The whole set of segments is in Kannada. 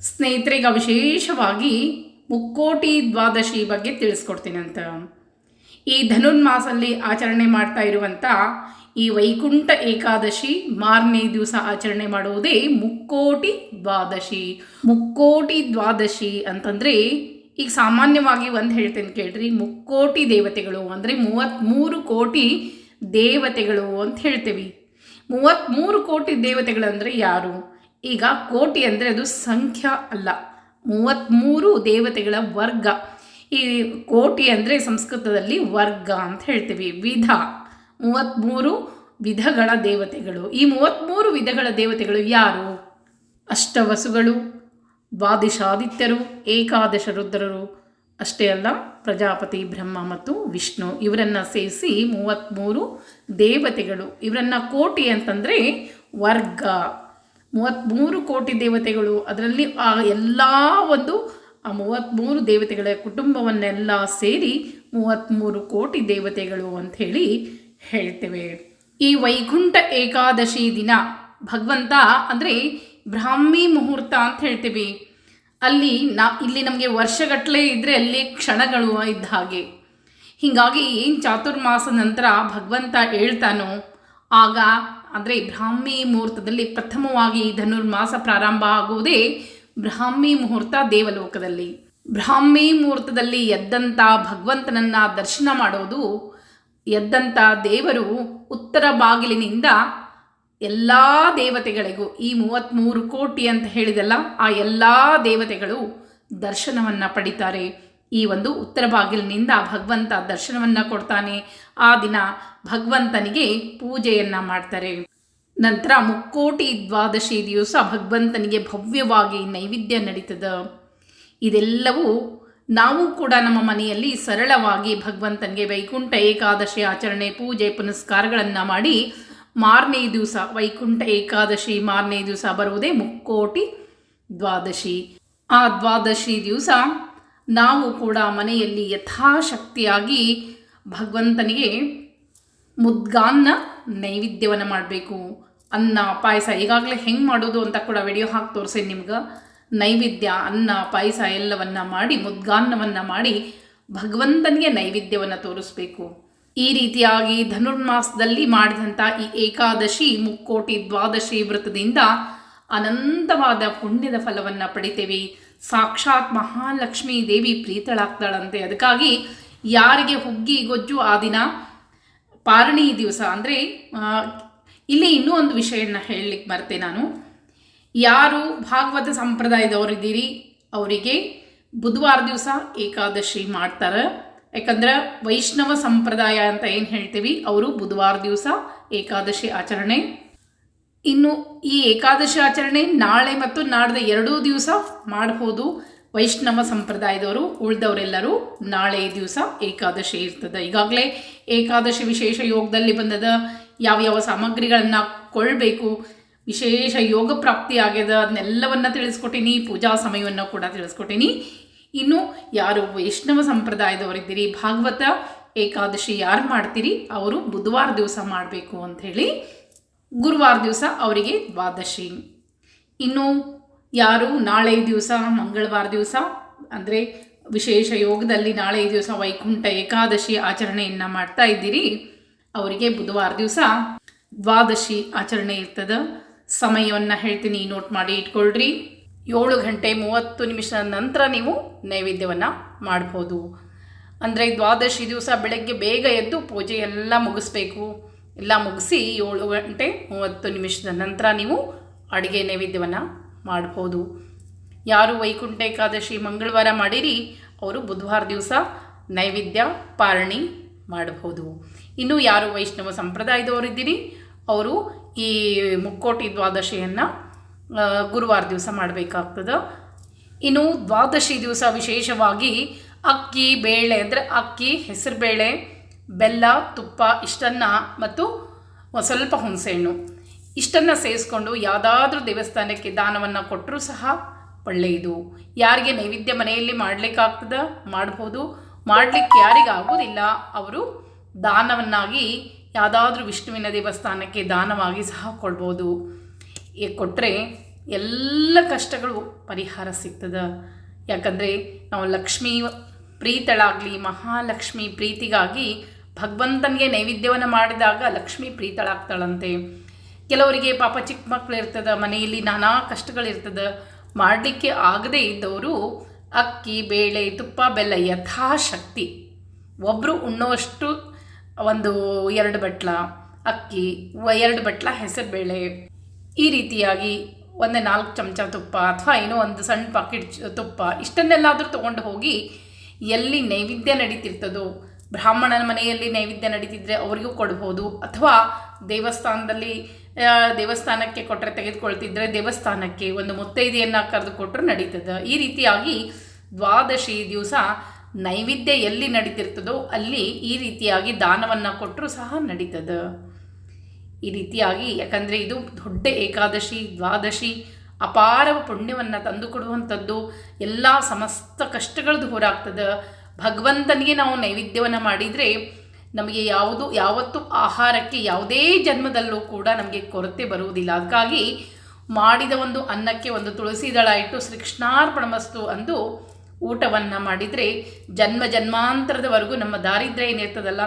ಸ್ನೇಹಿತರೆ, ಈಗ ವಿಶೇಷವಾಗಿ ಮುಕ್ಕೋಟಿ ದ್ವಾದಶಿ ಬಗ್ಗೆ ತಿಳಿಸ್ಕೊಡ್ತೀನಿ ಅಂತ. ಈ ಧನುರ್ಮಾಸಲ್ಲಿ ಆಚರಣೆ ಮಾಡ್ತಾ ಇರುವಂಥ ಈ ವೈಕುಂಠ ಏಕಾದಶಿ ಮಾರನೇ ದಿವಸ ಆಚರಣೆ ಮಾಡುವುದೇ ಮುಕ್ಕೋಟಿ ದ್ವಾದಶಿ. ಮುಕ್ಕೋಟಿ ದ್ವಾದಶಿ ಅಂತಂದರೆ ಈಗ ಸಾಮಾನ್ಯವಾಗಿ ಒಂದು ಹೇಳ್ತೇನೆ ಕೇಳ್ರಿ, ಮುಕ್ಕೋಟಿ ದೇವತೆಗಳು ಅಂದರೆ 33 ಕೋಟಿ ದೇವತೆಗಳು ಅಂತ ಹೇಳ್ತೇವೆ. 33 ಕೋಟಿ ದೇವತೆಗಳಂದರೆ ಯಾರು? ಈಗ ಕೋಟಿ ಅಂದರೆ ಅದು ಸಂಖ್ಯಾ ಅಲ್ಲ, 33 ದೇವತೆಗಳ ವರ್ಗ. ಈ ಕೋಟಿ ಅಂದರೆ ಸಂಸ್ಕೃತದಲ್ಲಿ ವರ್ಗ ಅಂತ ಹೇಳ್ತೀವಿ. ವಿಧ 33 ವಿಧಗಳ ದೇವತೆಗಳು. ಈ 33 ವಿಧಗಳ ದೇವತೆಗಳು ಯಾರು? ಅಷ್ಟವಸುಗಳು, ದ್ವಾದಶಾದಿತ್ಯರು, ಏಕಾದಶ ರುದ್ರರು, ಅಷ್ಟೇ ಅಲ್ಲ ಪ್ರಜಾಪತಿ, ಬ್ರಹ್ಮ ಮತ್ತು ವಿಷ್ಣು ಇವರನ್ನು ಸೇರಿಸಿ 33 ದೇವತೆಗಳು. ಇವರನ್ನು ಕೋಟಿ ಅಂತಂದರೆ ವರ್ಗ. 33 ಕೋಟಿ ದೇವತೆಗಳು, ಅದರಲ್ಲಿ ಆ ಎಲ್ಲ ಒಂದು 33 ದೇವತೆಗಳ ಕುಟುಂಬವನ್ನೆಲ್ಲ ಸೇರಿ 33 ಕೋಟಿ ದೇವತೆಗಳು ಅಂಥೇಳಿ ಹೇಳ್ತೇವೆ. ಈ ವೈಕುಂಠ ಏಕಾದಶಿ ದಿನ ಭಗವಂತ ಅಂದರೆ ಬ್ರಾಹ್ಮಿ ಮುಹೂರ್ತ ಅಂತ ಹೇಳ್ತೀವಿ. ಇಲ್ಲಿ ನಮಗೆ ವರ್ಷಗಟ್ಟಲೆ ಇದ್ದರೆ ಅಲ್ಲಿ ಕ್ಷಣಗಳು ಇದ್ದ ಹಾಗೆ. ಹೀಗಾಗಿ ಏನು ಚಾತುರ್ಮಾಸ ನಂತರ ಭಗವಂತ ಹೇಳ್ತಾನೋ ಆಗ ಅಂದರೆ ಬ್ರಾಹ್ಮಿ ಮುಹೂರ್ತದಲ್ಲಿ ಪ್ರಥಮವಾಗಿ ಧನುರ್ಮಾಸ ಪ್ರಾರಂಭ ಆಗುವುದೇ ಬ್ರಾಹ್ಮಿ ಮುಹೂರ್ತ ದೇವಲೋಕದಲ್ಲಿ. ಬ್ರಾಹ್ಮಿ ಮುಹೂರ್ತದಲ್ಲಿ ಎದ್ದಂಥ ಭಗವಂತನನ್ನು ದರ್ಶನ ಮಾಡೋದು, ಎದ್ದಂಥ ದೇವರು ಉತ್ತರ ಬಾಗಿಲಿನಿಂದ ಎಲ್ಲ ದೇವತೆಗಳಿಗೂ ಈ 33 ಕೋಟಿ ಅಂತ ಹೇಳಿದಲ್ಲ, ಆ ಎಲ್ಲ ದೇವತೆಗಳು ದರ್ಶನವನ್ನು ಪಡಿತಾರೆ. ಈ ಒಂದು ಉತ್ತರ ಬಾಗಿಲಿನಿಂದ ಭಗವಂತ ದರ್ಶನವನ್ನು ಕೊಡ್ತಾನೆ. ಆ ದಿನ ಭಗವಂತನಿಗೆ ಪೂಜೆಯನ್ನು ಮಾಡ್ತಾರೆ. ನಂತರ ಮುಕ್ಕೋಟಿ ದ್ವಾದಶಿ ದಿವಸ ಭಗವಂತನಿಗೆ ಭವ್ಯವಾಗಿ ನೈವೇದ್ಯ ನಡೀತದೆ. ಇದೆಲ್ಲವೂ ನಾವು ಕೂಡ ನಮ್ಮ ಮನೆಯಲ್ಲಿ ಸರಳವಾಗಿ ಭಗವಂತನಿಗೆ ವೈಕುಂಠ ಏಕಾದಶಿ ಆಚರಣೆ, ಪೂಜೆ ಪುನಸ್ಕಾರಗಳನ್ನು ಮಾಡಿ ಮಾರನೇ ದಿವಸ ವೈಕುಂಠ ಏಕಾದಶಿ ಮಾರನೇ ದಿವಸ ಬರುವುದೇ ಮುಕ್ಕೋಟಿ ದ್ವಾದಶಿ. ಆ ದ್ವಾದಶಿ ದಿವಸ ನಾವು ಕೂಡ ಮನೆಯಲ್ಲಿ ಯಥಾಶಕ್ತಿಯಾಗಿ ಭಗವಂತನಿಗೆ ಮುದ್ಗಾನ್ನ ನೈವೇದ್ಯವನ್ನು ಮಾಡಬೇಕು. ಅನ್ನ ಪಾಯಸ ಈಗಾಗಲೇ ಹೆಂಗೆ ಮಾಡೋದು ಅಂತ ಕೂಡ ವಿಡಿಯೋ ಹಾಕಿ ತೋರಿಸಿ ನಿಮ್ಗೆ. ನೈವೇದ್ಯ ಅನ್ನ ಪಾಯಸ ಎಲ್ಲವನ್ನು ಮಾಡಿ ಮುದ್ಗಾನ್ನವನ್ನು ಮಾಡಿ ಭಗವಂತನಿಗೆ ನೈವೇದ್ಯವನ್ನು ತೋರಿಸ್ಬೇಕು. ಈ ರೀತಿಯಾಗಿ ಧನುರ್ಮಾಸದಲ್ಲಿ ಮಾಡಿದಂಥ ಈ ಏಕಾದಶಿ ಮುಕ್ಕೋಟಿ ದ್ವಾದಶಿ ವ್ರತದಿಂದ ಅನಂತವಾದ ಪುಣ್ಯದ ಫಲವನ್ನು ಪಡಿತೇವೆ. ಸಾಕ್ಷಾತ್ ಮಹಾಲಕ್ಷ್ಮೀ ದೇವಿ ಪ್ರೀತಳಾಗ್ತಾಳಂತೆ. ಅದಕ್ಕಾಗಿ ಯಾರಿಗೆ ಹುಗ್ಗಿ ಗೊಜ್ಜು ಆ ದಿನ ಪಾರಣಿ ದಿವಸ ಅಂದರೆ ಇಲ್ಲಿ ಇನ್ನೂ ಒಂದು ವಿಷಯನ ಹೇಳಲಿಕ್ಕೆ ಮರೆತೆ ನಾನು. ಯಾರು ಭಾಗವತ ಸಂಪ್ರದಾಯದವರಿದ್ದೀರಿ ಅವರಿಗೆ ಬುಧವಾರ ದಿವಸ ಏಕಾದಶಿ ಮಾಡ್ತಾರೆ. ಯಾಕಂದ್ರೆ ವೈಷ್ಣವ ಸಂಪ್ರದಾಯ ಅಂತ ಏನು ಹೇಳ್ತೀವಿ ಅವರು ಬುಧವಾರ ದಿವಸ ಏಕಾದಶಿ ಆಚರಣೆ. ಇನ್ನು ಈ ಏಕಾದಶಿ ಆಚರಣೆ ನಾಳೆ ಮತ್ತು ನಾಡ್ದು 2 ದಿವಸ ಮಾಡ್ಬೋದು ವೈಷ್ಣವ ಸಂಪ್ರದಾಯದವರು. ಉಳಿದವರೆಲ್ಲರೂ ನಾಳೆ ದಿವಸ ಏಕಾದಶಿ ಇರ್ತದೆ. ಈಗಾಗಲೇ ಏಕಾದಶಿ ವಿಶೇಷ ಯೋಗದಲ್ಲಿ ಬಂದದ. ಯಾವ್ಯಾವ ಸಾಮಗ್ರಿಗಳನ್ನು ಕೊಳ್ಳಬೇಕು, ವಿಶೇಷ ಯೋಗ ಪ್ರಾಪ್ತಿ ಆಗ್ಯದ ಅದನ್ನೆಲ್ಲವನ್ನು ತಿಳಿಸ್ಕೊಟ್ಟೀನಿ. ಪೂಜಾ ಸಮಯವನ್ನು ಕೂಡ ತಿಳಿಸ್ಕೊಟ್ಟೀನಿ. ಇನ್ನು ಯಾರು ವೈಷ್ಣವ ಸಂಪ್ರದಾಯದವರಿದ್ದೀರಿ, ಭಾಗವತ ಏಕಾದಶಿ ಯಾರು ಮಾಡ್ತೀರಿ ಅವರು ಬುಧವಾರ ದಿವಸ ಮಾಡಬೇಕು ಅಂಥೇಳಿ, ಗುರುವಾರ ದಿವಸ ಅವರಿಗೆ ದ್ವಾದಶಿ. ಇನ್ನು ಯಾರು ನಾಳೆ ದಿವಸ ಮಂಗಳವಾರ ದಿವಸ ಅಂದರೆ ವಿಶೇಷ ಯೋಗದಲ್ಲಿ ನಾಳೆ ದಿವಸ ವೈಕುಂಠ ಏಕಾದಶಿ ಆಚರಣೆಯನ್ನು ಮಾಡ್ತಾ ಇದ್ದೀರಿ ಅವರಿಗೆ ಬುಧವಾರ ದಿವಸ ದ್ವಾದಶಿ ಆಚರಣೆ ಇರ್ತದೆ. ಸಮಯವನ್ನು ಹೇಳ್ತೀನಿ, ನೋಟ್ ಮಾಡಿ ಇಟ್ಕೊಳ್ರಿ. 7:30 ನಂತರ ನೀವು ನೈವೇದ್ಯವನ್ನು ಮಾಡ್ಬೋದು. ಅಂದರೆ ದ್ವಾದಶಿ ದಿವಸ ಬೆಳಗ್ಗೆ ಬೇಗ ಎದ್ದು ಪೂಜೆ ಎಲ್ಲ ಮುಗಿಸ್ಬೇಕು. ಎಲ್ಲ ಮುಗಿಸಿ 7:30 ನಂತರ ನೀವು ಅಡುಗೆ ನೈವೇದ್ಯವನ್ನು ಮಾಡ್ಬೋದು. ಯಾರು ವೈಕುಂಠ ಏಕಾದಶಿ ಮಂಗಳವಾರ ಮಾಡಿರಿ ಅವರು ಬುಧವಾರ ದಿವಸ ನೈವೇದ್ಯ ಪಾರಣಿ ಮಾಡಬಹುದು. ಇನ್ನು ಯಾರು ವೈಷ್ಣವ ಸಂಪ್ರದಾಯದವರಿದ್ದೀರಿ ಅವರು ಈ ಮುಕ್ಕೋಟಿ ದ್ವಾದಶಿಯನ್ನು ಗುರುವಾರ ದಿವಸ ಮಾಡಬೇಕಾಗ್ತದೆ. ಇನ್ನು ದ್ವಾದಶಿ ದಿವಸ ವಿಶೇಷವಾಗಿ ಅಕ್ಕಿ ಬೇಳೆ ಅಂದರೆ ಅಕ್ಕಿ, ಹೆಸರುಬೇಳೆ, ಬೆಲ್ಲ, ತುಪ್ಪ ಇಷ್ಟನ್ನು ಮತ್ತು ಸ್ವಲ್ಪ ಹುಣಸೆಹಣ್ಣು ಇಷ್ಟನ್ನು ಸೇರಿಸ್ಕೊಂಡು ಯಾವುದಾದ್ರೂ ದೇವಸ್ಥಾನಕ್ಕೆ ದಾನವನ್ನು ಕೊಟ್ಟರೂ ಸಹ ಒಳ್ಳೆಯದು. ಯಾರಿಗೆ ನೈವೇದ್ಯ ಮನೆಯಲ್ಲಿ ಮಾಡಲಿಕ್ಕಾಗ್ತದೆ ಮಾಡ್ಬೋದು. ಮಾಡಲಿಕ್ಕೆ ಯಾರಿಗೆ ಆಗೋದಿಲ್ಲ ಅವರು ದಾನವನ್ನಾಗಿ ಯಾವುದಾದ್ರೂ ವಿಷ್ಣುವಿನ ದೇವಸ್ಥಾನಕ್ಕೆ ದಾನವಾಗಿ ಸಹ ಕೊಡ್ಬೋದು. ಕೊಟ್ಟರೆ ಎಲ್ಲ ಕಷ್ಟಗಳು ಪರಿಹಾರ ಸಿಗ್ತದೆ. ಯಾಕಂದರೆ ನಾವು ಲಕ್ಷ್ಮೀ ಪ್ರೀತಳಾಗಲಿ, ಮಹಾಲಕ್ಷ್ಮಿ ಪ್ರೀತಿಗಾಗಿ ಭಗವಂತನಿಗೆ ನೈವೇದ್ಯವನ್ನು ಮಾಡಿದಾಗ ಲಕ್ಷ್ಮಿ ಪ್ರೀತಳಾಗ್ತಾಳಂತೆ. ಕೆಲವರಿಗೆ ಪಾಪ ಚಿಕ್ಕ ಮಕ್ಕಳು ಇರ್ತದೆ, ಮನೆಯಲ್ಲಿ ನಾನಾ ಕಷ್ಟಗಳಿರ್ತದೆ, ಮಾಡಲಿಕ್ಕೆ ಆಗದೇ ಇದ್ದವರು ಅಕ್ಕಿ, ಬೇಳೆ, ತುಪ್ಪ, ಬೆಲ್ಲ ಯಥಾಶಕ್ತಿ ಒಬ್ಬರು ಉಣ್ಣುವಷ್ಟು ಒಂದು 2 ಬಟ್ಲ ಅಕ್ಕಿ, 2 ಬಟ್ಲ ಹೆಸರುಬೇಳೆ, ಈ ರೀತಿಯಾಗಿ ಒಂದು 4 ಚಮಚ ತುಪ್ಪ ಅಥವಾ ಏನೋ ಒಂದು ಸಣ್ಣ ಪಾಕೆಟ್ ತುಪ್ಪ ಇಷ್ಟನ್ನೆಲ್ಲಾದರೂ ತೊಗೊಂಡು ಹೋಗಿ ಎಲ್ಲಿ ನೈವೇದ್ಯ ನಡೀತಿರ್ತದೋ, ಬ್ರಾಹ್ಮಣನ ಮನೆಯಲ್ಲಿ ನೈವೇದ್ಯ ನಡೀತಿದ್ರೆ ಅವರಿಗೂ ಕೊಡ್ಬೋದು, ಅಥವಾ ದೇವಸ್ಥಾನಕ್ಕೆ ಕೊಟ್ಟರೆ ತೆಗೆದುಕೊಳ್ತಿದ್ರೆ ದೇವಸ್ಥಾನಕ್ಕೆ ಒಂದು ಮುತ್ತೈದೆಯನ್ನು ಕರೆದು ಕೊಟ್ಟರು ನಡೀತದೆ. ಈ ರೀತಿಯಾಗಿ ದ್ವಾದಶಿ ದಿವಸ ನೈವೇದ್ಯ ಎಲ್ಲಿ ನಡೀತಿರ್ತದೋ ಅಲ್ಲಿ ಈ ರೀತಿಯಾಗಿ ದಾನವನ್ನು ಕೊಟ್ಟರೂ ಸಹ ನಡೀತದೆ. ಈ ರೀತಿಯಾಗಿ, ಯಾಕಂದರೆ ಇದು ದೊಡ್ಡ ಏಕಾದಶಿ, ದ್ವಾದಶಿ ಅಪಾರ ಪುಣ್ಯವನ್ನು ತಂದುಕೊಡುವಂಥದ್ದು. ಎಲ್ಲ ಸಮಸ್ತ ಕಷ್ಟಗಳು ದೂರ ಆಗ್ತದೆ. ಭಗವಂತನಿಗೆ ನಾವು ನೈವೇದ್ಯವನ್ನು ಮಾಡಿದರೆ ನಮಗೆ ಯಾವತ್ತೂ ಆಹಾರಕ್ಕೆ ಯಾವುದೇ ಜನ್ಮದಲ್ಲೂ ಕೂಡ ನಮಗೆ ಕೊರತೆ ಬರುವುದಿಲ್ಲ. ಅದಕ್ಕಾಗಿ ಮಾಡಿದ ಒಂದು ಅನ್ನಕ್ಕೆ ಒಂದು ತುಳಸಿ ದಳ ಇಟ್ಟು ಶ್ರೀಕೃಷ್ಣಾರ್ಪಣಮಸ್ತು ಅಂದು ಊಟವನ್ನು ಮಾಡಿದರೆ ಜನ್ಮಾಂತರದವರೆಗೂ ನಮ್ಮ ದಾರಿದ್ರ್ಯ ಏನಿರ್ತದಲ್ಲ,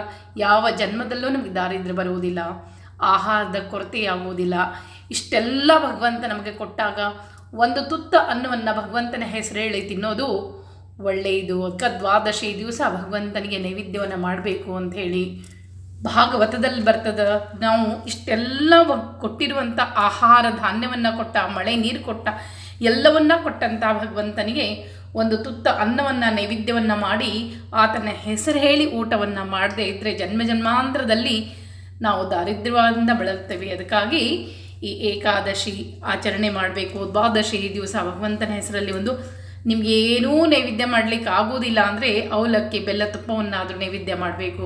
ಯಾವ ಜನ್ಮದಲ್ಲೂ ನಮಗೆ ದಾರಿದ್ರ್ಯ ಬರುವುದಿಲ್ಲ, ಆಹಾರದ ಕೊರತೆಯಾಗುವುದಿಲ್ಲ. ಇಷ್ಟೆಲ್ಲ ಭಗವಂತ ನಮಗೆ ಕೊಟ್ಟಾಗ ಒಂದು ತುತ್ತ ಅನ್ನವನ್ನು ಭಗವಂತನ ಹೆಸರು ಹೇಳಿ ತಿನ್ನೋದು ಒಳ್ಳೆಯದು. ದ್ವಾದಶಿ ದಿವಸ ಭಗವಂತನಿಗೆ ನೈವೇದ್ಯವನ್ನು ಮಾಡಬೇಕು ಅಂಥೇಳಿ ಭಾಗವತದಲ್ಲಿ ಬರ್ತದೆ. ನಾವು ಇಷ್ಟೆಲ್ಲ ಕೊಟ್ಟಿರುವಂಥ ಆಹಾರ ಧಾನ್ಯವನ್ನು ಕೊಟ್ಟ, ಮಳೆ ನೀರು ಕೊಟ್ಟ, ಎಲ್ಲವನ್ನ ಕೊಟ್ಟಂಥ ಭಗವಂತನಿಗೆ ಒಂದು ತುತ್ತ ಅನ್ನವನ್ನು ನೈವೇದ್ಯವನ್ನು ಮಾಡಿ ಆತನ ಹೆಸರು ಹೇಳಿ ಊಟವನ್ನು ಮಾಡದೇ ಇದ್ದರೆ ಜನ್ಮಾಂತರದಲ್ಲಿ ನಾವು ದಾರಿದ್ರ್ಯದಿಂದ ಬಳಲ್ತೇವೆ. ಅದಕ್ಕಾಗಿ ಈ ಏಕಾದಶಿ ಆಚರಣೆ ಮಾಡಬೇಕು. ದ್ವಾದಶಿ ದಿವಸ ಭಗವಂತನ ಹೆಸರಲ್ಲಿ ನಿಮ್ಗೆ ಏನೂ ನೈವೇದ್ಯ ಮಾಡಲಿಕ್ಕೆ ಆಗೋದಿಲ್ಲ ಅಂದರೆ ಅವಲಕ್ಕಿ, ಬೆಲ್ಲ, ತುಪ್ಪವನ್ನಾದರೂ ನೈವೇದ್ಯ ಮಾಡಬೇಕು.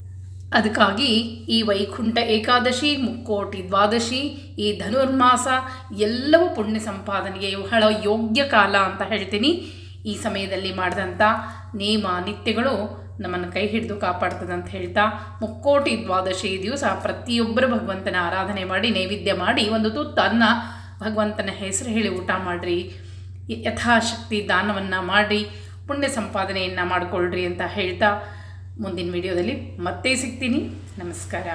ಅದಕ್ಕಾಗಿ ಈ ವೈಕುಂಠ ಏಕಾದಶಿ, ಮುಕ್ಕೋಟಿ ದ್ವಾದಶಿ, ಈ ಧನುರ್ಮಾಸ ಎಲ್ಲವೂ ಪುಣ್ಯ ಸಂಪಾದನೆಗೆ ಬಹಳ ಯೋಗ್ಯ ಕಾಲ ಅಂತ ಹೇಳ್ತೀನಿ. ಈ ಸಮಯದಲ್ಲಿ ಮಾಡಿದಂಥ ನೇಮ ನಿತ್ಯಗಳು ನಮ್ಮನ್ನು ಕೈ ಹಿಡಿದು ಕಾಪಾಡ್ತದೆ ಅಂತ ಹೇಳ್ತಾ, ಮುಕ್ಕೋಟಿ ದ್ವಾದಶಿ ದಿವಸ ಪ್ರತಿಯೊಬ್ಬರು ಭಗವಂತನ ಆರಾಧನೆ ಮಾಡಿ ನೈವೇದ್ಯ ಮಾಡಿ ಒಂದು ತುತ್ತು ಅನ್ನ ಭಗವಂತನ ಹೆಸರು ಹೇಳಿ ಊಟ ಮಾಡಿರಿ. ಯಥಾಶಕ್ತಿ ದಾನವನ್ನು ಮಾಡಿ ಪುಣ್ಯ ಸಂಪಾದನೆಯನ್ನು ಮಾಡಿಕೊಳ್ಳ್ರಿ ಅಂತ ಹೇಳ್ತಾ ಮುಂದಿನ ವಿಡಿಯೋದಲ್ಲಿ ಮತ್ತೆ ಸಿಗ್ತೀನಿ. ನಮಸ್ಕಾರ.